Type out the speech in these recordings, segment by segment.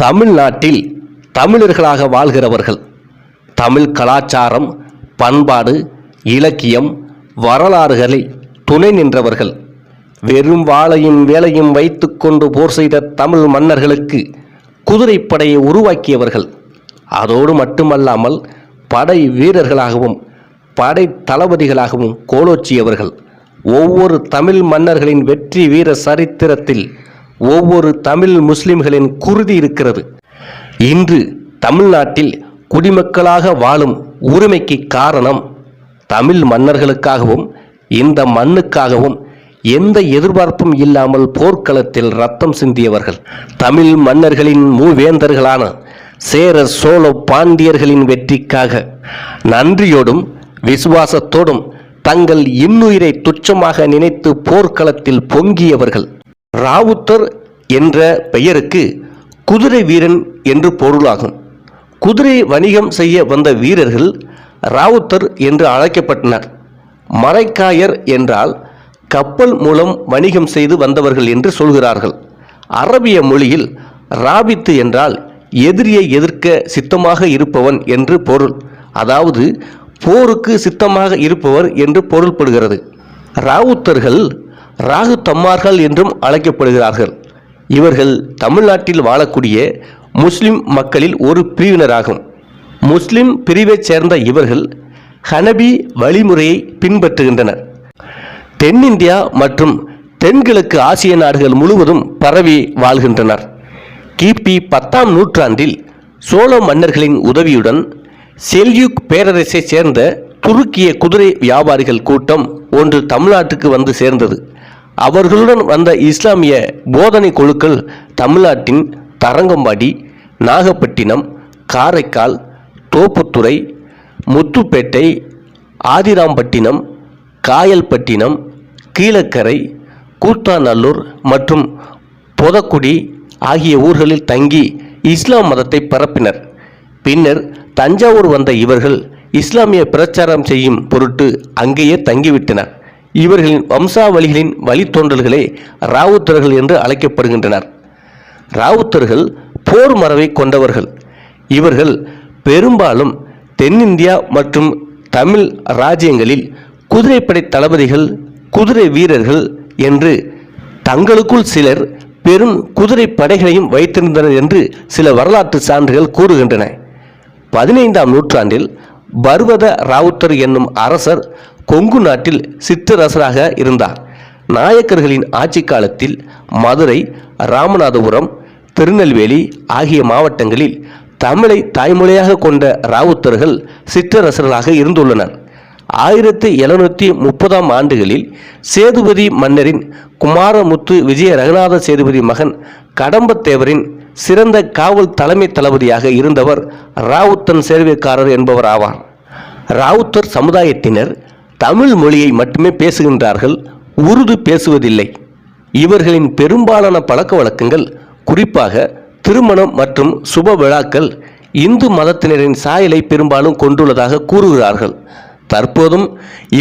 தமிழ்நாட்டில் தமிழர்களாக வாழ்கிறவர்கள் தமிழ் கலாச்சாரம், பண்பாடு, இலக்கியம், வரலாறுகளை துணை நின்றவர்கள். வெறும் வாளையும் வேலையும் வைத்துக்கொண்டு போர் செய்த தமிழ் மன்னர்களுக்கு குதிரைப்படையை உருவாக்கியவர்கள். அதோடு மட்டுமல்லாமல் படை வீரர்களாகவும் படை தளபதிகளாகவும் கோலோச்சியவர்கள். ஒவ்வொரு தமிழ் மன்னர்களின் வெற்றி வீர சரித்திரத்தில் ஒவ்வொரு தமிழ் முஸ்லிம்களின் குருதி இருக்கிறது. இன்று தமிழ்நாட்டில் குடிமக்களாக வாழும் உரிமைக்கு காரணம் தமிழ் மன்னர்களுக்காகவும் இந்த மண்ணுக்காகவும் எந்த எதிர்பார்ப்பும் இல்லாமல் போர்க்களத்தில் ரத்தம் சிந்தியவர்கள். தமிழ் மன்னர்களின் மூவேந்தர்களான சேர, சோழ, பாண்டியர்களின் வெற்றிக்காக நன்றியோடும் விசுவாசத்தோடும் தங்கள் இன்னுயிரை துச்சமாக நினைத்து போர்க்களத்தில் பொங்கியவர்கள். ராவுத்தர் என்ற பெயருக்கு குதிரை வீரன் என்று பொருளாகும். குதிரை வணிகம் செய்ய வந்த வீரர்கள் ராவுத்தர் என்று அழைக்கப்பட்டனர். மரைக்காயர் என்றால் கப்பல் மூலம் வணிகம் செய்து வந்தவர்கள் என்று சொல்கிறார்கள். அரபிய மொழியில் ராபித்து என்றால் எதிரியை எதிர்க்க சித்தமாக இருப்பவன் என்று பொருள். அதாவது போருக்கு சித்தமாக இருப்பவர் என்று பொருள்படுகிறது. ராவுத்தர்கள் ராகு தம்மார்கள் என்றும் அழைக்கப்படுகிறார்கள். இவர்கள் தமிழ்நாட்டில் வாழக்கூடிய முஸ்லிம் மக்களில் ஒரு பிரிவினராகும். முஸ்லிம் பிரிவைச் சேர்ந்த இவர்கள் ஹனபி வழிமுறையை பின்பற்றுகின்றனர். தென்னிந்தியா மற்றும் தென்கிழக்கு ஆசிய நாடுகள் முழுவதும் பரவி வாழ்கின்றனர். கிபி 10ஆம் நூற்றாண்டில் சோழ மன்னர்களின் உதவியுடன் செல்யூக் பேரரசைச் சேர்ந்த துருக்கிய குதிரை வியாபாரிகள் கூட்டம் ஒன்று தமிழ்நாட்டுக்கு வந்து சேர்ந்தது. அவர்களுடன் வந்த இஸ்லாமிய போதனை குழுக்கள் தமிழ்நாட்டின் தரங்கம்பாடி, நாகப்பட்டினம், காரைக்கால், தோப்புத்துறை, முத்துப்பேட்டை, ஆதிராம்பட்டினம், காயல்பட்டினம், கீழக்கரை, கூத்தாநல்லூர் மற்றும் பொதக்குடி ஆகிய ஊர்களில் தங்கி இஸ்லாம் மதத்தை பரப்பினர். பின்னர் தஞ்சாவூர் வந்த இவர்கள் இஸ்லாமிய பிரச்சாரம் செய்யும் பொருட்டு அங்கேயே தங்கிவிட்டனர். இவர்களின் வம்சாவளிகளின் வழித்தோன்றல்களே ராவுத்தர்கள் என்று அழைக்கப்படுகின்றனர். ராவுத்தர்கள் போர் மரபை கொண்டவர்கள். இவர்கள் பெரும்பாலும் தென்னிந்தியா மற்றும் தமிழ் ராஜ்யங்களில் குதிரைப்படை தளபதிகள், குதிரை வீரர்கள் என்று தங்களுக்குள் சிலர் பெரும் குதிரை படைகளையும் வைத்திருந்தனர் என்று சில வரலாற்று சான்றுகள் கூறுகின்றன. 15ஆம் நூற்றாண்டில் பர்வத ராவுத்தர் என்னும் அரசர் கொங்கு நாட்டில் சிற்றரசராக இருந்தார். நாயக்கர்களின் ஆட்சி காலத்தில் மதுரை, ராமநாதபுரம், திருநெல்வேலி ஆகிய மாவட்டங்களில் தமிழை தாய்மொழியாக கொண்ட ராவுத்தர்கள் சிற்றரசர்களாக இருந்துள்ளனர். 1730ஆம் ஆண்டுகளில் சேதுபதி மன்னரின் குமாரமுத்து விஜய ரகுநாத சேதுபதி மகன் கடம்பத்தேவரின் சிறந்த காவல் தலைமை தளபதியாக இருந்தவர் ராவுத்தன் சேர்வைக்காரர் என்பவர் ஆவார். ராவுத்தர் சமுதாயத்தினர் தமிழ் மொழியை மட்டுமே பேசுகின்றார்கள், உருது பேசுவதில்லை. இவர்களின் பெரும்பாலான பழக்க வழக்கங்கள், குறிப்பாக திருமணம் மற்றும் சுப விழாக்கள் இந்து மதத்தினரின் சாயலை பெரும்பாலும் கொண்டுள்ளதாக கூறுகிறார்கள். தற்போதும்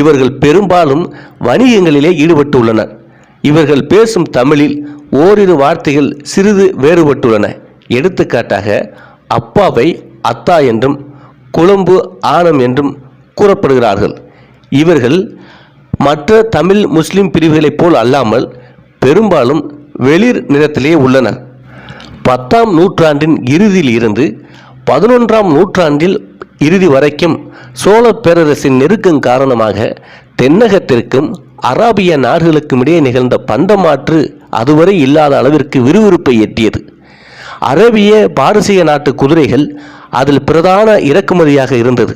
இவர்கள் பெரும்பாலும் வணிகங்களிலே ஈடுபட்டுள்ளனர். இவர்கள் பேசும் தமிழில் ஓரிரு வார்த்தைகள் சிறிது வேறுபட்டுள்ளன. எடுத்துக்காட்டாக அப்பாவை அத்தா என்றும் குழம்பு ஆனம் என்றும் கூறப்படுகிறார்கள். இவர்கள் மற்ற தமிழ் முஸ்லிம் பிரிவுகளைப் போல் அல்லாமல் பெரும்பாலும் வெளிர் நிறத்திலே உள்ளனர். 10ஆம் நூற்றாண்டின் இறுதியில் இருந்து 11ஆம் நூற்றாண்டில் இறுதி வரைக்கும் சோழ பேரரசின் நெருக்கம் காரணமாக தென்னகத்திற்கும் அராபிய நாடுகளுக்கும் இடையே நிகழ்ந்த பண்டமாற்று அதுவரை இல்லாத அளவிற்கு விறுவிறுப்பை எட்டியது. அரேபிய பாரசீக நாட்டு குதிரைகள் அதில் பிரதான இறக்குமதியாக இருந்தது.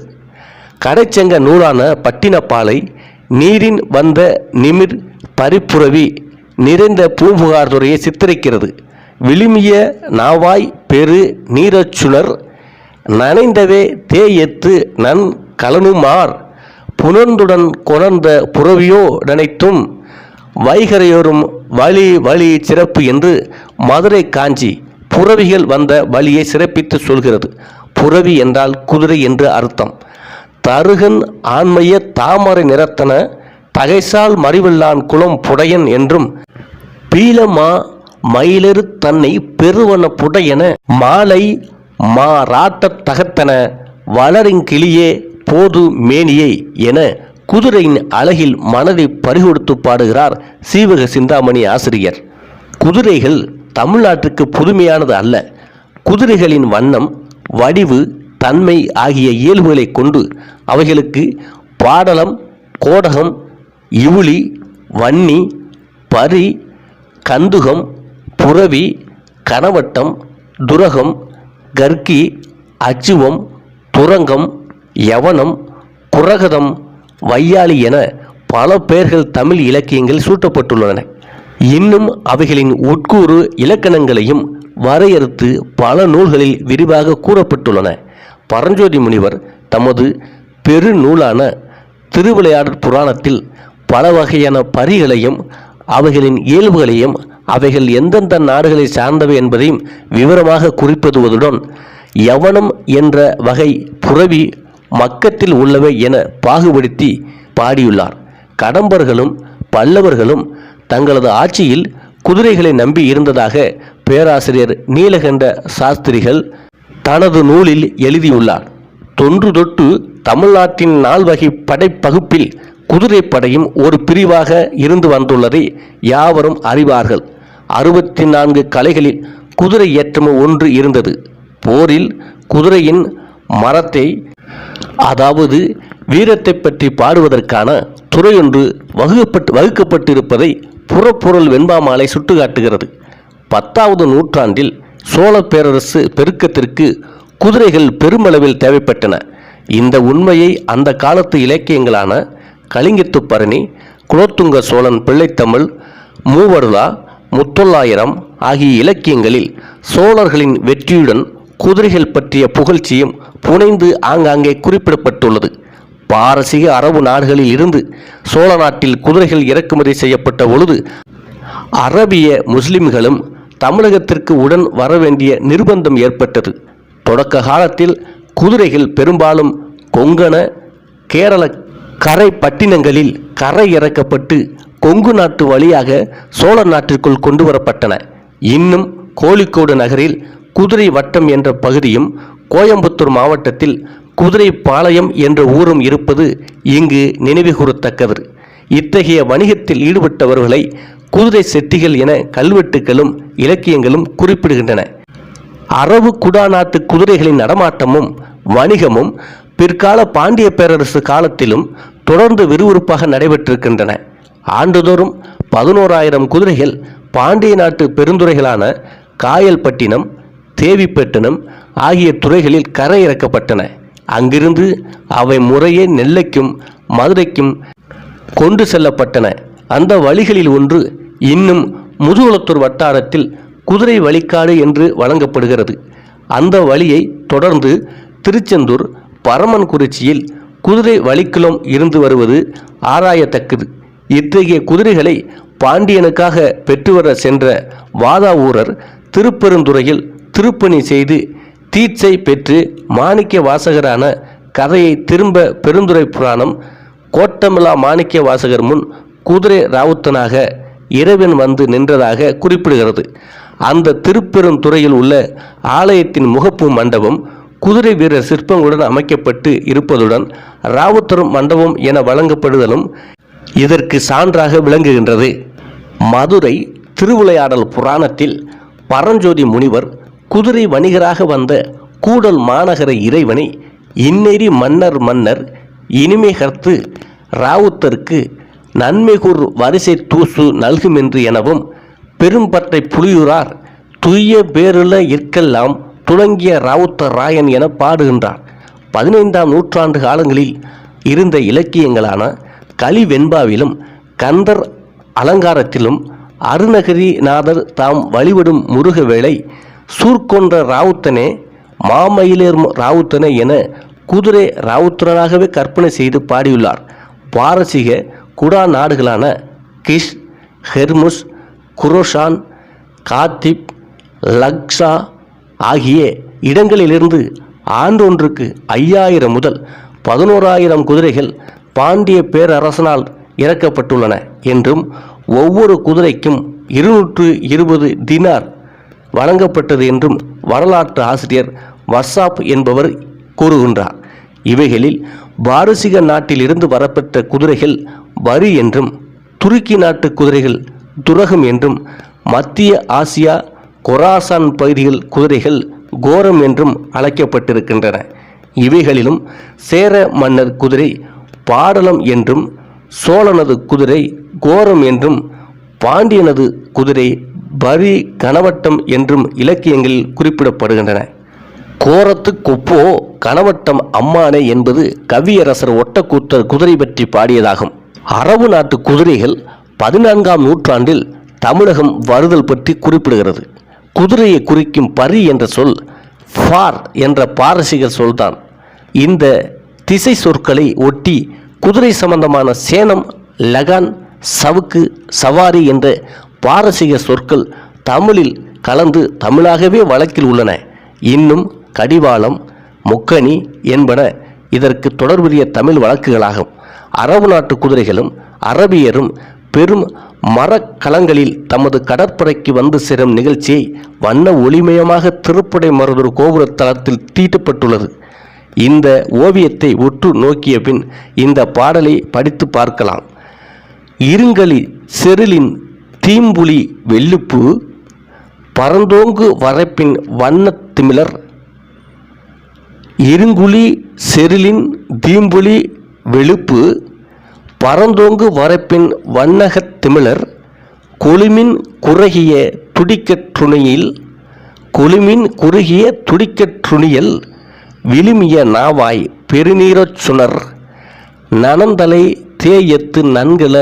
கடைச்சங்க நூலான பட்டினப்பாலை, நீரின் வந்த நிமிர், பரிப்புறவி நிறைந்த பூம்புகார் துறையை சித்தரிக்கிறது. விழுமிய நாவாய் பெரு நீரச்சுணர் நனைந்தவே தேயத்து நன் கலனுமார் புணர்ந்துடன் கொணர்ந்த புறவியோ நினைத்தும் வைகரையோரும் வழி வழி சிறப்பு என்று மதுரை காஞ்சி புறவிகள் வந்த வழியை சிறப்பித்து சொல்கிறது. புறவி என்றால் குதிரை என்று அர்த்தம். தருகன் ஆண்மைய தாமரை நிறத்தன தகைசால் மறிவல்லான் குளம் புடையன் என்றும் பீலமா மயிலெரு தன்னை பெருவன புடையன மாலை மாறாட்ட தகத்தன வளரிங்கிளியே போது மேனியை என குதிரையின் அழகில் மனதை பறிகொடுத்து பாடுகிறார் சீவக சிந்தாமணி ஆசிரியர். குதிரைகள் தமிழ்நாட்டுக்கு புதுமையானது அல்ல. குதிரைகளின் வண்ணம், வடிவு, தன்மை ஆகிய இயல்புகளை கொண்டு அவைகளுக்கு பாடலம், கோடகம், இவுளி, வன்னி, பரி, கந்துகம், புரவி, கனவட்டம், துரகம், கர்க்கி, அச்சுவம், துரங்கம், யவனம், குரகதம், வையாளி என பல பெயர்கள் தமிழ் இலக்கியங்கள் சூட்டப்பட்டுள்ளன. இன்னும் அவைகளின் உட்கூறு இலக்கணங்களையும் வரையறுத்து பல நூல்களில் விரிவாக கூறப்பட்டுள்ளன. பரஞ்சோதி முனிவர் தமது பெருநூலான திருவிளையாடற் புராணத்தில் பல வகையான பரிகளையும் அவைகளின் இயல்புகளையும் அவைகள் எந்தெந்த நாடுகளை சார்ந்தவை என்பதையும் விவரமாக குறிப்பிடுவதுடன் யவனம் என்ற வகை புரவி மக்கத்தில் உள்ளவை என பாகுபடுத்தி பாடியுள்ளார். கடம்பர்களும் பல்லவர்களும் தங்களது ஆட்சியில் குதிரைகளை நம்பி இருந்ததாக பேராசிரியர் நீலகண்ட சாஸ்திரிகள் தனது நூலில் எழுதியுள்ளார். தொன்று தொட்டு தமிழ்நாட்டின் 4 வகை படைப்பகுப்பில் குதிரைப்படையும் ஒரு பிரிவாக இருந்து வந்துள்ளதை யாவரும் அறிவார்கள். 64 கலைகளில் குதிரை ஏற்றமும் ஒன்று இருந்தது. போரில் குதிரையின் மரத்தை, அதாவது வீரத்தை பற்றி பாடுவதற்கான துறையொன்று வகுக்கப்பட்டிருப்பதை புறப்பொருள் வெண்பாமாலை சுட்டுக்காட்டுகிறது. 10வது நூற்றாண்டில் சோழ பேரரசு பெருக்கத்திற்கு குதிரைகள் பெருமளவில் தேவைப்பட்டன. இந்த உண்மையை அந்த காலத்து இலக்கியங்களான கலிங்கத்துப்பரணி, குலோத்துங்க சோழன் பிள்ளைத்தமிழ், மூவருலா, முத்தொள்ளாயிரம் ஆகிய இலக்கியங்களில் சோழர்களின் வெற்றியுடன் குதிரைகள் பற்றிய புகழ்ச்சியும் புனைந்து ஆங்காங்கே குறிப்பிடப்பட்டுள்ளது. பாரசீக அரபு நாடுகளில் இருந்து சோழ நாட்டில் குதிரைகள் இறக்குமதி செய்யப்பட்ட பொழுது அரபிய முஸ்லிம்களும் தமிழகத்திற்கு உடன் வரவேண்டிய நிர்பந்தம் ஏற்பட்டது. தொடக்க காலத்தில் குதிரைகள் பெரும்பாலும் கொங்கண, கேரள கரை பட்டினங்களில் கரை இறக்கப்பட்டு கொங்கு நாட்டு வழியாக சோழ நாட்டிற்குள் கொண்டு வரப்பட்டன. இன்னும் கோழிக்கோடு நகரில் குதிரை வட்டம் என்ற பகுதியும் கோயம்புத்தூர் மாவட்டத்தில் குதிரை பாளையம் என்ற ஊரும் இருப்பது இங்கு நினைவு கூறத்தக்கது. இத்தகைய வணிகத்தில் ஈடுபட்டவர்களை குதிரை செட்டிகள் என கல்வெட்டுகளும் இலக்கியங்களும் குறிப்பிடுகின்றன. அரபு குடாநாட்டு குதிரைகளின் நடமாட்டமும் வணிகமும் பிற்கால பாண்டிய பேரரசு காலத்திலும் தொடர்ந்து விறுவிறுப்பாக நடைபெற்றிருக்கின்றன. ஆண்டுதோறும் 11,000 குதிரைகள் பாண்டிய நாட்டு பெருந்துறைகளான காயல்பட்டினம், தேவிப்பட்டினம் ஆகிய துறைகளில் கரை இறக்கப்பட்டன. அங்கிருந்து அவை முறையே நெல்லைக்கும் மதுரைக்கும் கொண்டு செல்லப்பட்டன. அந்த வழிகளில் ஒன்று இன்னும் முதுகுளத்தூர் வட்டாரத்தில் குதிரை வழிக்காடு என்று வழங்கப்படுகிறது. அந்த வழியை தொடர்ந்து திருச்செந்தூர், பரமன்குறிச்சியில் குதிரை வழிக்குளம் இருந்து வருவது ஆராயத்தக்கது. இத்தகைய குதிரைகளை பாண்டியனுக்காக பெற்றுவர சென்ற வாதாவூரர் திருப்பெருந்துறையில் திருப்பணி செய்து தீட்சை பெற்று மாணிக்க வாசகரான கதையை திரும்ப பெருந்துறை புராணம் கோட்டமிலா மாணிக்க வாசகர் முன் குதிரை ராவுத்தனாக இறைவன் வந்து நின்றதாக குறிப்பிடுகிறது. அந்த திருப்பெருந்துறையில் உள்ள ஆலயத்தின் முகப்பு மண்டபம் குதிரை வீரர் சிற்பங்களுடன் அமைக்கப்பட்டு இருப்பதுடன் ராவுத்தரும் மண்டபம் என வழங்கப்படுதலும் இதற்கு சான்றாக விளங்குகின்றது. மதுரை திருவிளையாடல் புராணத்தில் பரஞ்சோதி முனிவர் குதிரை வணிகராக வந்த கூடல் மாநகர இறைவனை இன்னெறி மன்னர் இனிமை கர்த்து ராவுத்தருக்கு நன்மைகூர் வரிசை தூசு நல்குமென்று எனவும் பெரும்பற்றை புலியூரார் துய்ய பேருல இருக்கெல்லாம் துளங்கிய ராவுத்த ராயன் என பாடுகின்றார். 15ஆம் நூற்றாண்டு காலங்களில் இருந்த இலக்கியங்களான கலிவெண்பாவிலும் கந்தர் அலங்காரத்திலும் அருணகிரிநாதர் தாம் வழிபடும் முருகவேளை சூர்கொன்ற ராவுத்தனே மாமயிலேர் ராவுத்தனே என குதிரை ராவுத்தனாகவே கற்பனை செய்து பாடியுள்ளார். பாரசீக குடா நாடுகளான கிஷ், ஹெர்முஸ், குரோஷான், காத்திப், லக்ஷா ஆகிய இடங்களிலிருந்து ஆண்டொன்றுக்கு 5000 முதல் 11,000 குதிரைகள் பாண்டிய பேரரசனால் இறக்கப்பட்டுள்ளன என்றும் ஒவ்வொரு குதிரைக்கும் 220 தினார் வழங்கப்பட்டது என்றும் வரலாற்று ஆசிரியர் வர்சாப் என்பவர் கூறுகின்றார். இவைகளில் பாரசீக நாட்டிலிருந்து வரப்பெற்ற குதிரைகள் வரி என்றும், துருக்கி நாட்டு குதிரைகள் துரகம் என்றும், மத்திய ஆசியா கொராசான் பகுதிகள் குதிரைகள் கோரம் என்றும் அழைக்கப்பட்டிருக்கின்றன. இவைகளிலும் சேர மன்னர் குதிரை பாடலம் என்றும், சோழனது குதிரை கோரம் என்றும், பாண்டியனது குதிரை பரி கனவட்டம் என்றும் இலக்கியங்களில் குறிப்பிடப்படுகின்றன. கோரத்து கொப்போ கனவட்டம் அம்மானை என்பது கவியரசர் ஒட்டக்கூத்தர் குதிரை பற்றி பாடியதாகும். அரபு நாட்டு குதிரைகள் 14ஆம் நூற்றாண்டில் தமிழகம் வருதல் பற்றி குறிப்பிடுகிறது. குதிரையை குறிக்கும் பரி என்ற சொல் ஃபார் என்ற பாரசீக சொல்தான். இந்த திசை சொற்களை ஒட்டி குதிரை சம்பந்தமான சேனம், லகான், சவுக்கு, சவாரி என்ற பாரசீக சொற்கள் தமிழில் கலந்து தமிழாகவே வழக்கில் உள்ளன. இன்னும் கடிவாளம், முக்கணி என்பன இதற்கு தொடர்புடைய தமிழ் வழக்குகளாகும். அரபு நாட்டு குதிரைகளும் அரபியரும் பெரும் மரக்கலங்களில் தமது கடற்படைக்கு வந்து சேரும் நிகழ்ச்சியை வண்ண ஒளிமயமாக திருப்படை மருதூர் கோபுர தளத்தில் தீட்டப்பட்டுள்ளது. இந்த ஓவியத்தை உற்று நோக்கிய பின் இந்த பாடலை படித்து பார்க்கலாம். இருங்களி செருளின் தீம்புலி வெள்ளுப்பு, பரந்தோங்கு வரைப்பின் வண்ணத் திமிலர். இருங்குழி செருளின் தீம்புலி வெளுப்பு, பரந்தோங்கு வரைப்பின் வண்ணகத் திமிலர். கொழுமின் குறுகிய துடிக்கற்றுணியில், கொழுமின் குறுகிய துடிக்கற்றுணியல், விழுமிய நாவாய் பெருநீரச் சுனர். நனந்தலை தேயத்து நன்கல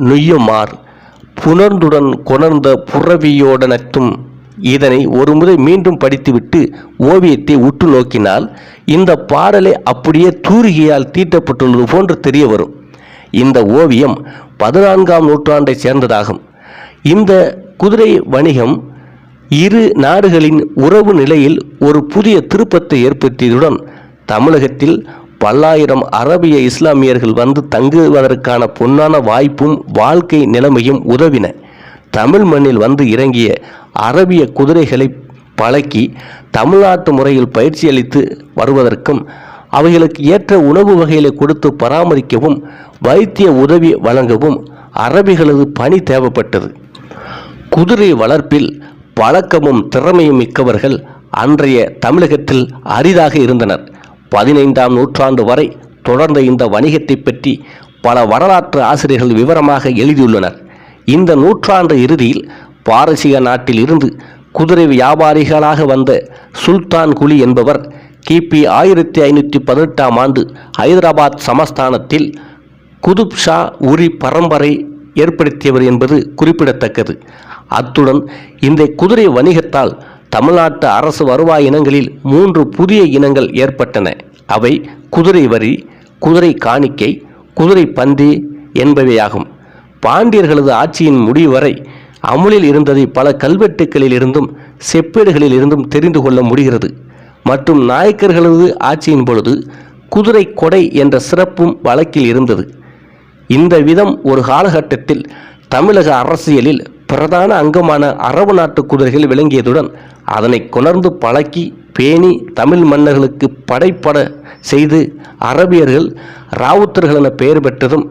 நுய்யுமார், புணர்ந்துடன் கொணர்ந்த புறவியோடனத்தும். இதனை ஒருமுறை மீண்டும் படித்துவிட்டு ஓவியத்தை உற்று நோக்கினால் இந்த பாடலை அப்படியே தூரிகையால் தீட்டப்பட்டுள்ளது போன்று தெரிய வரும். இந்த ஓவியம் 14ஆம் நூற்றாண்டை சேர்ந்ததாகும். இந்த குதிரை வணிகம் இரு நாடுகளின் உறவு நிலையில் ஒரு புதிய திருப்பத்தை ஏற்படுத்தியதுடன் தமிழகத்தில் பல்லாயிரம் அரபிய இஸ்லாமியர்கள் வந்து தங்குவதற்கான பொன்னான வாய்ப்பும் வாழ்க்கை நிலைமையும் உதவின. தமிழ் மண்ணில் வந்து இறங்கிய அரபிய குதிரைகளை பழக்கி தமிழ்நாட்டு முறையில் பயிற்சி அளித்து வருவதற்கும், அவைகளுக்கு ஏற்ற உணவு வகைகளை கொடுத்து பராமரிக்கவும், வைத்திய உதவி வழங்கவும் அரபிகளது பணி தேவைப்பட்டது. குதிரை வளர்ப்பில் பழக்கமும் திறமையும் மிக்கவர்கள் அன்றைய தமிழகத்தில் அரிதாக இருந்தனர். 15ஆம் நூற்றாண்டு வரை தொடர்ந்த இந்த வணிகத்தை பற்றி பல வரலாற்று ஆசிரியர்கள் விவரமாக எழுதியுள்ளனர். இந்த நூற்றாண்டு இறுதியில் பாரசீக நாட்டில் இருந்து குதிரை வியாபாரிகளாக வந்த சுல்தான் குலி என்பவர் கிபி 1518ஆம் ஆண்டு ஹைதராபாத் சமஸ்தானத்தில் குதுப் ஷா உரி பரம்பரை ஏற்படுத்தியவர் என்பது குறிப்பிடத்தக்கது. அத்துடன் இந்த குதிரை வணிகத்தால் தமிழ்நாட்டு அரசு வருவாய் இனங்களில் 3 புதிய இனங்கள் ஏற்பட்டன. அவை குதிரை வரி, குதிரை காணிக்கை, குதிரை பந்தி என்பவையாகும். பாண்டியர்களது ஆட்சியின் முடிவு வரை அமுலில் இருந்ததை பல கல்வெட்டுக்களில் இருந்தும் செப்பேடுகளில் இருந்தும் தெரிந்து கொள்ள முடிகிறது. மற்றும் நாயக்கர்களது ஆட்சியின் பொழுது குதிரை கொடை என்ற சிறப்பும் வழக்கில் இருந்தது. இந்த விதம் ஒரு காலகட்டத்தில் தமிழக அரசியலில் பிரதான அங்கமான அரபு நாட்டு குதிரைகள் விளங்கியதுடன் அதனை கொணர்ந்து பழக்கி பேணி தமிழ் மன்னர்களுக்கு படைப்பட செய்து அரபியர்கள் ராவுத்தர்கள் என பெயர் பெற்றதும்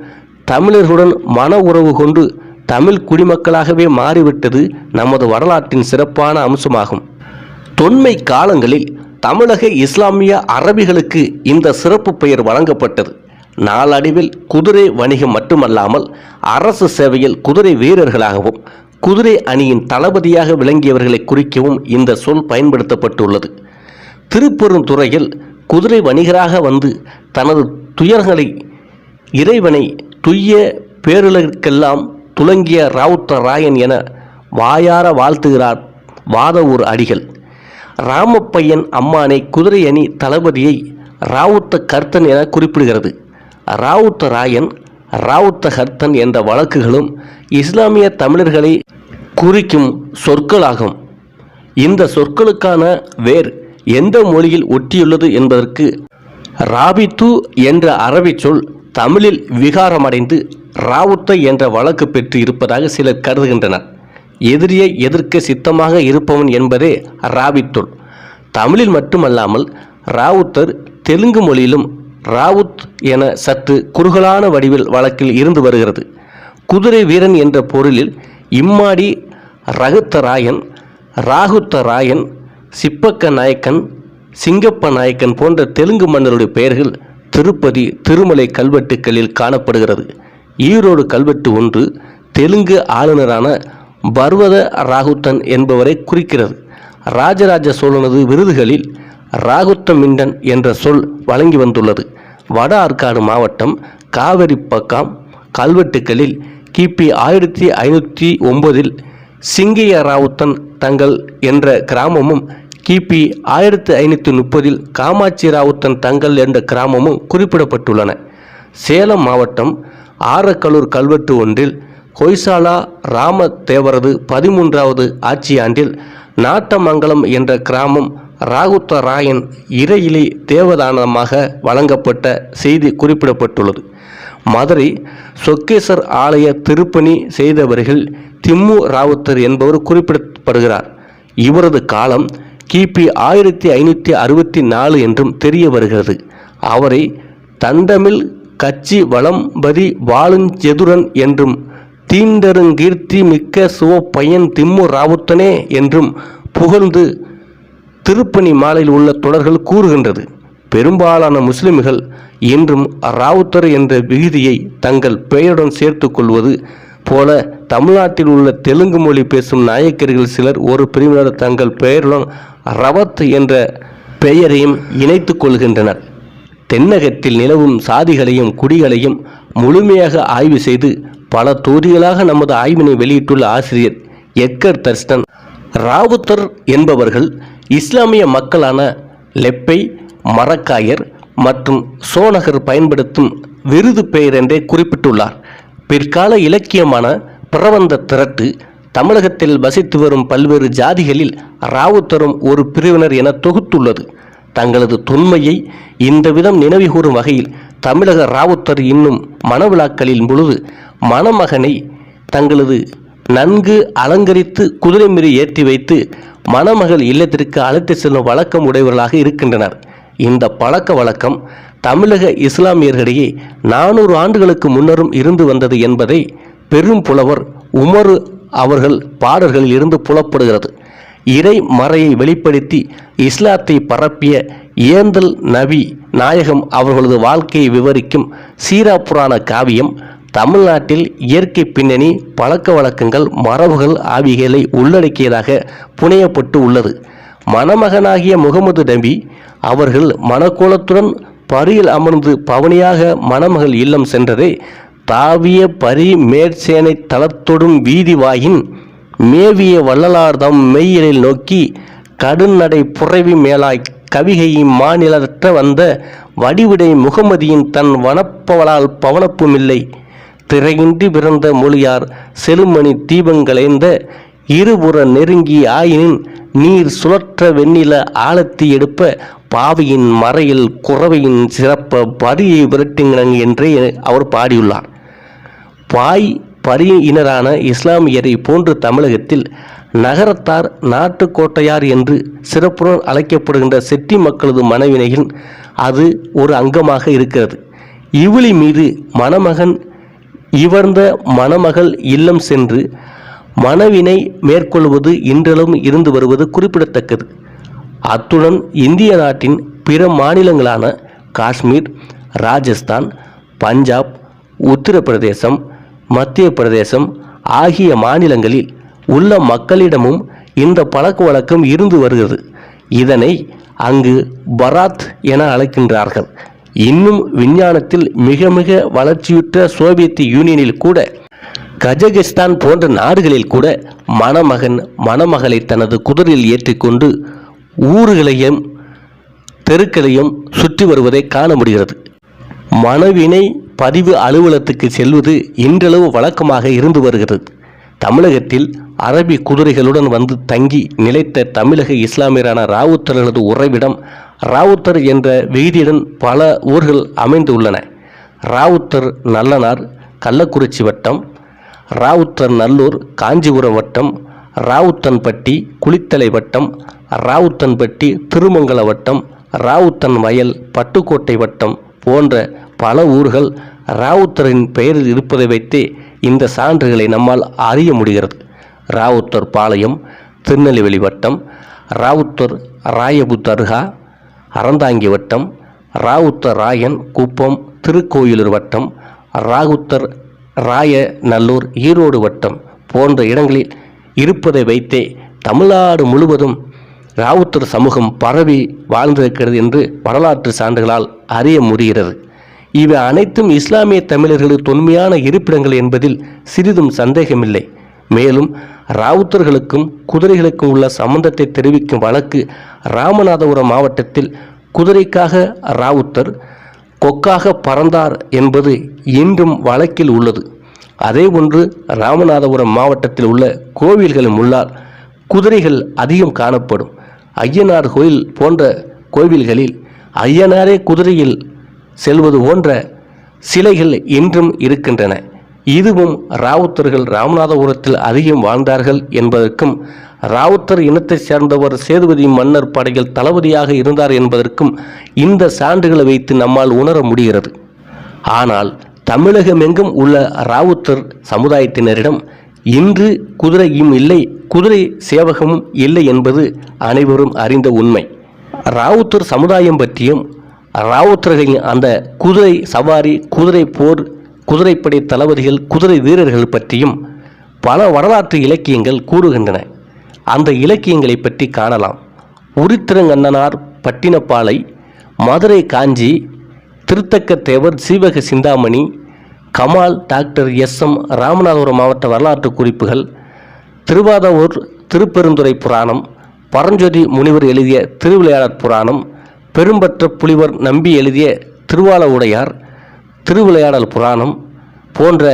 தமிழர்களுடன் மன உறவு கொண்டு தமிழ் குடிமக்களாகவே மாறிவிட்டது நமது வரலாற்றின் சிறப்பான அம்சமாகும். தொன்மை காலங்களில் தமிழக இஸ்லாமிய அரபிகளுக்கு இந்த சிறப்பு பெயர் வழங்கப்பட்டது. நாளடைவில் குதிரை வணிகம் மட்டுமல்லாமல் அரசு சேவையில் குதிரை வீரர்களாகவும் குதிரை அணியின் தளபதியாக விளங்கியவர்களை குறிக்கவும் இந்த சொல் பயன்படுத்தப்பட்டுள்ளது. திருப்பெருந்துறையில் குதிரை வணிகராக வந்து தனது துயர்களை இறைவனை துய்ய பேருலகிற்கெல்லாம் துலங்கிய ராவுத்த ராயன் என வாயார வாழ்த்துகிறார் வாதவூர் அடிகள். ராமப்பையன் அம்மானை குதிரை அணி தளபதியை ராவுத்த கர்த்தன் என குறிப்பிடுகிறது. ராவுத்த ராயன், ராவுத்த கர்த்தன் என்ற வழக்குகளும் இஸ்லாமிய தமிழர்களை குறிக்கும் சொற்களாகும். இந்த சொற்களுக்கான வேர் எந்த மொழியில் ஒட்டியுள்ளது என்பதற்கு ராபித்து என்ற அரபி சொல் தமிழில் விகாரமடைந்து ராவுத்த என்ற வழக்கு பெற்று இருப்பதாக சிலர் கருதுகின்றனர். எதிரியை எதிர்க்க சித்தமாக இருப்பவன் என்பதே ராவித்துல். தமிழில் மட்டுமல்லாமல் ராவுத்தர் தெலுங்கு மொழியிலும் ராவுத் என சற்று குறுகலான வடிவில் வழக்கில் இருந்து வருகிறது. குதிரை வீரன் என்ற பொருளில் இம்மாடி ரகுத்தராயன், ராகுத்தராயன், சிப்பக்க நாயக்கன், சிங்கப்ப நாயக்கன் போன்ற தெலுங்கு மன்னருடைய பெயர்கள் திருப்பதி, திருமலை கல்வெட்டுக்களில் காணப்படுகிறது. ஈரோடு கல்வெட்டு ஒன்று தெலுங்கு ஆளுநரான பர்வத ராகுத்தன் என்பவரை குறிக்கிறது. ராஜராஜ சோழனது விருதுகளில் ராகுத்த மிண்டன் என்ற சொல் வழங்கி வந்துள்ளது. வட ஆற்காடு மாவட்டம் காவிரிப்பக்கம் கல்வெட்டுக்களில் கிபி 1509 சிங்கைய ராவுத்தன் தங்கள் என்ற கிராமமும் கிபி 1530 காமாட்சி ராவுத்தன் தங்கள் என்ற கிராமமும் குறிப்பிடப்பட்டுள்ளன. சேலம் மாவட்டம் ஆரக்கலூர் கல்வெட்டு ஒன்றில் ஹொய்சாலா ராமதேவரது 13வது ஆட்சியாண்டில் நாட்டமங்கலம் என்ற கிராமம் ராகுத்தராயன் இறையிலி தேவதானமாக வழங்கப்பட்ட செய்தி குறிப்பிடப்பட்டுள்ளது. மதுரை சொக்கேசர் ஆலய திருப்பணி செய்தவர்கள் திம்மு ராவுத்தர் என்பவர் குறிப்பிடப்படுகிறார். இவரது காலம் கிபி 1564 என்றும் தெரிய வருகிறது. அவரை தண்டமில் கச்சி வளம்பதி வாழுஞ்செதுரன் என்றும் தீண்டருங்கீர்த்தி மிக்க சிவப்பையன் திம்மு ராவுத்தனே என்றும் புகழ்ந்து திருப்பணி மாலையில் உள்ள தொடர்கள் கூறுகின்றது. பெரும்பாலான முஸ்லிம்கள் இன்றும் ராவுத்தர் என்ற விகுதியை தங்கள் பெயருடன் சேர்த்து கொள்வது போல தமிழ்நாட்டில் உள்ள தெலுங்கு மொழி பேசும் நாயக்கர்கள் சிலர் ஒரு பிரிவினர் தங்கள் பெயருடன் ரவத் என்ற பெயரையும் இணைத்து கொள்கின்றனர். தென்னகத்தில் நிலவும் சாதிகளையும் குடிகளையும் முழுமையாக ஆய்வு செய்து பல தொகுதிகளாக நமது ஆய்வினை வெளியிட்டுள்ள ஆசிரியர் எட்கர் தர்ஸ்டன், ராவுத்தர் என்பவர்கள் இஸ்லாமிய மக்களான லெப்பை, மரக்காயர் மற்றும் சோனகர் பயன்படுத்தும் விருது பெயர் என்றே குறிப்பிட்டுள்ளார். பிற்கால இலக்கியமான பிரபந்த திரட்டு தமிழகத்தில் வசித்து வரும் பல்வேறு ஜாதிகளில் ராவுத்தரும் ஒரு பிரிவினர் என தொகுத்துள்ளது. தங்களது தொன்மையை இந்த விதம் நினைவுகூறும் வகையில் தமிழக ராவுத்தர் இன்னும் மணவிழாக்களின் பொழுது மணமகனை தங்களது நன்கு அலங்கரித்து குதிரை மீறி ஏற்றி வைத்து மணமகள் இல்லத்திற்கு அழைத்து செல்லும் வழக்கம் உடையவர்களாக இருக்கின்றனர். இந்த பழக்க வழக்கம் தமிழக இஸ்லாமியர்களிடையே 400 ஆண்டுகளுக்கு முன்னரும் இருந்து வந்தது என்பதை பெரும் புலவர் உமரு அவர்கள் பாடல்களில் இருந்து புலப்படுகிறது. இறை மறையை வெளிப்படுத்தி இஸ்லாத்தை பரப்பிய ஏந்தல் நபி நாயகம் அவர்களது வாழ்க்கையை விவரிக்கும் சீரா புராண காவியம் தமிழ்நாட்டில் இயற்கை பின்னணி, பழக்க வழக்கங்கள், மரபுகள் ஆகியவை உள்ளடக்கியதாக புனையப்பட்டு உள்ளது. மணமகனாகிய முகமது நபி அவர்கள் மணக்கோலத்துடன் பரியில் அமர்ந்து பவனியாக மணமகள் இல்லம் சென்றதை தாவிய பரி மேற்சேனை தளத்தொடும் வீதி வாயின் மேவிய வள்ளலார்தம் மெய்யிலில் நோக்கி கடுநடை புறவி மேலாய் கவிகையும் மாநிலற்ற வந்த வடிவிடை முகமதியின் தன் வனப்பவளால் பவனப்புமில்லை திரையின்றி பிறந்த மொழியார் செலுமணி தீபங்களேந்த இருபுற நெருங்கி ஆயினின் நீர் சுழற்ற வெண்ணில ஆழத்தி எடுப்ப பாவியின் மறையில் குறவையின் சிறப்ப பரியை விரட்டுங்க என்றே அவர் பாடியுள்ளார். பாய் பரியினரான இஸ்லாமியரை போன்று தமிழகத்தில் நகரத்தார் நாட்டுக்கோட்டையார் என்று சிறப்புடன் அழைக்கப்படுகின்ற செட்டி மக்களது மனவினையில் அது ஒரு அங்கமாக இருக்கிறது. இவிழி மீது மணமகன் இவர்ந்த மணமகள் இல்லம் சென்று மணவினை மேற்கொள்வது இன்றளவும் இருந்து வருவது குறிப்பிடத்தக்கது. அத்துடன் இந்திய நாட்டின் பிற மாநிலங்களான காஷ்மீர், ராஜஸ்தான், பஞ்சாப், உத்தரப்பிரதேசம், மத்திய பிரதேசம் ஆகிய மாநிலங்களில் உள்ள மக்களிடமும் இந்த பழக்க வழக்கம் இருந்து வருகிறது. இதனை அங்கு பராத் என அழைக்கின்றார்கள். இன்னும் விஞ்ஞானத்தில் மிக மிக வளர்ச்சியுற்ற சோவியத் யூனியனில் கூட, கஜகிஸ்தான் போன்ற நாடுகளில் கூட மணமகன் மணமகளை தனது குதிரையில் ஏற்றிக்கொண்டு ஊர்களையும் தெருக்களையும் சுற்றி வருவதை காண முடிகிறது. மணவினை பதிவு அலுவலகத்துக்கு செல்வது இன்றளவு வழக்கமாக இருந்து வருகிறது. தமிழகத்தில் அரபி குதிரைகளுடன் வந்து தங்கி நிலைத்த தமிழக இஸ்லாமியரான ராவுத்தர்களது உறைவிடம் ராவுத்தர் என்ற விகுதியுடன் பல ஊர்கள் அமைந்துள்ளன. ராவுத்தர் நல்லனார் கள்ளக்குறிச்சி வட்டம், ராவுத்தர் நல்லூர் காஞ்சிபுரம் வட்டம், ராவுத்தன்பட்டி குளித்தலை வட்டம், ராவுத்தன்பட்டி திருமங்கல வட்டம், ராவுத்தன் வயல் பட்டுக்கோட்டை வட்டம் போன்ற பல ஊர்கள் ராவுத்தரின் பெயரில் இருப்பதை வைத்தே இந்த சான்றுகளை நம்மால் அறிய முடிகிறது. ராவுத்தர் பாளையம் திருநெல்வேலி வட்டம், ராவுத்தர் ராயபு தர்கா அறந்தாங்கி வட்டம், ராவுத்தர் ராயன் குப்பம் திருக்கோயிலூர் வட்டம், ராவுத்தர் ராய நல்லூர் ஈரோடு வட்டம் போன்ற இடங்களில் இருப்பதை வைத்தே தமிழ்நாடு முழுவதும் ராவுத்தர் சமூகம் பரவி வாழ்ந்திருக்கிறது என்று வரலாற்று சான்றுகளால் அறிய முடிகிறது. இவை அனைத்தும் இஸ்லாமிய தமிழர்களுக்கு தொன்மையான இருப்பிடங்கள் என்பதில் சிறிதும் சந்தேகமில்லை. மேலும் ராவுத்தர்களுக்கும் குதிரைகளுக்கும் உள்ள சம்பந்தத்தை தெரிவிக்கும் வழக்கு ராமநாதபுரம் மாவட்டத்தில் குதிரைக்காக ராவுத்தர், கொக்காக பறந்தார் என்பது இன்றும் வழக்கில் உள்ளது. அதேபோன்று ராமநாதபுரம் மாவட்டத்தில் உள்ள கோவில்களின் உள்ளார் குதிரைகள் அதிகம் காணப்படும். ஐயனார் கோயில் போன்ற கோவில்களில் ஐயனாரே குதிரையில் செல்வது போன்ற சிலைகள் இன்றும் இருக்கின்றன. இதுவும் ராவுத்தர்கள் ராமநாதபுரத்தில் அதிகம் வாழ்ந்தார்கள் என்பதற்கும், ராவுத்தர் இனத்தை சேர்ந்தவர் சேதுபதி மன்னர் படையில் தளபதியாக இருந்தார் என்பதற்கும் இந்த சான்றுகளை வைத்து நம்மால் உணர முடிகிறது. ஆனால் தமிழகமெங்கும் உள்ள ராவுத்தர் சமுதாயத்தினரிடம் இன்று குதிரையும் இல்லை, குதிரை சேவகமும் இல்லை என்பது அனைவரும் அறிந்த உண்மை. ராவுத்தர் சமுதாயம் பற்றியும் ராவுத்தர்களின் அந்த குதிரை சவாரி, குதிரை போர், குதிரைப்படை தளபதிகள், குதிரை வீரர்கள் பற்றியும் பல வரலாற்று இலக்கியங்கள் கூறுகின்றன. அந்த இலக்கியங்களை பற்றி காணலாம். உருத்திரங்கண்ணனார் பட்டினப்பாலை, மதுரை காஞ்சி, திருத்தக்கத்தேவர் சீவக சிந்தாமணி, கமால் டாக்டர் எஸ்.எம். ராமநாதபுரம் மாவட்ட வரலாற்று குறிப்புகள், திருவாதவூர் திருப்பெருந்துறை புராணம், பரஞ்சோதி முனிவர் எழுதிய திருவிளையாடற் புராணம், பெரும்பற்ற புலிவர் நம்பி எழுதிய திருவாலவுடையார் திருவிளையாடல் புராணம் போன்ற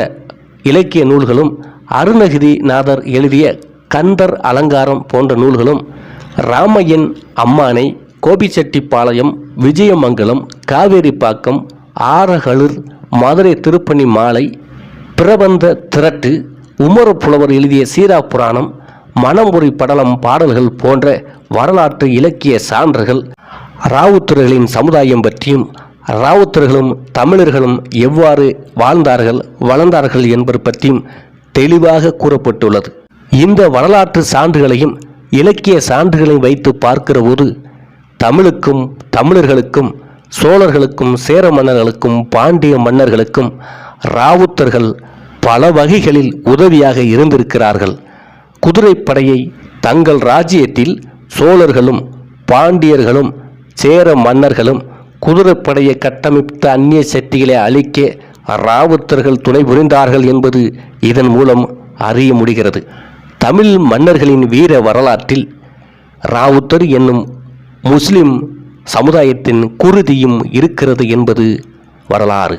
இலக்கிய நூல்களும், அருணகிரிநாதர் எழுதிய கந்தர் அலங்காரம் போன்ற நூல்களும், ராமையன் அம்மானை, கோபிச்செட்டிப்பாளையம், விஜயமங்கலம், காவேரிப்பாக்கம், ஆரகளிர், மதுரை திருப்பணி மாலை, பிரபந்த திரட்டு, உமர புலவர் எழுதிய சீரா புராணம், மணம்புரி படலம் பாடல்கள் போன்ற வரலாற்று இலக்கிய சான்றுகள் ராவுத்தர்களின் சமுதாயம் பற்றியும், ராவுத்தர்களும் தமிழர்களும் எவ்வாறு வாழ்ந்தார்கள் வளர்ந்தார்கள் என்பது பற்றியும் தெளிவாக கூறப்பட்டுள்ளது. இந்த வரலாற்று சான்றுகளையும் இலக்கிய சான்றுகளையும் வைத்து பார்க்கிற போது தமிழுக்கும் தமிழர்களுக்கும் சோழர்களுக்கும் சேர மன்னர்களுக்கும் பாண்டிய மன்னர்களுக்கும் ராவுத்தர்கள் பல வகைகளில் உதவியாக இருந்திருக்கிறார்கள். குதிரைப்படையை தங்கள் ராஜ்யத்தில் சோழர்களும் பாண்டியர்களும் சேர மன்னர்களும் குதிரைப்படையை கட்டமைத்த அந்நிய சக்திகளை அழிக்க ராவுத்தர்கள் துணை புரிந்தார்கள் என்பது இதன் மூலம் அறிய முடிகிறது. தமிழ் மன்னர்களின் வீர வரலாற்றில் ராவுத்தர் என்னும் முஸ்லிம் சமுதாயத்தின் குருதியும் இருக்கிறது என்பது வரலாறு.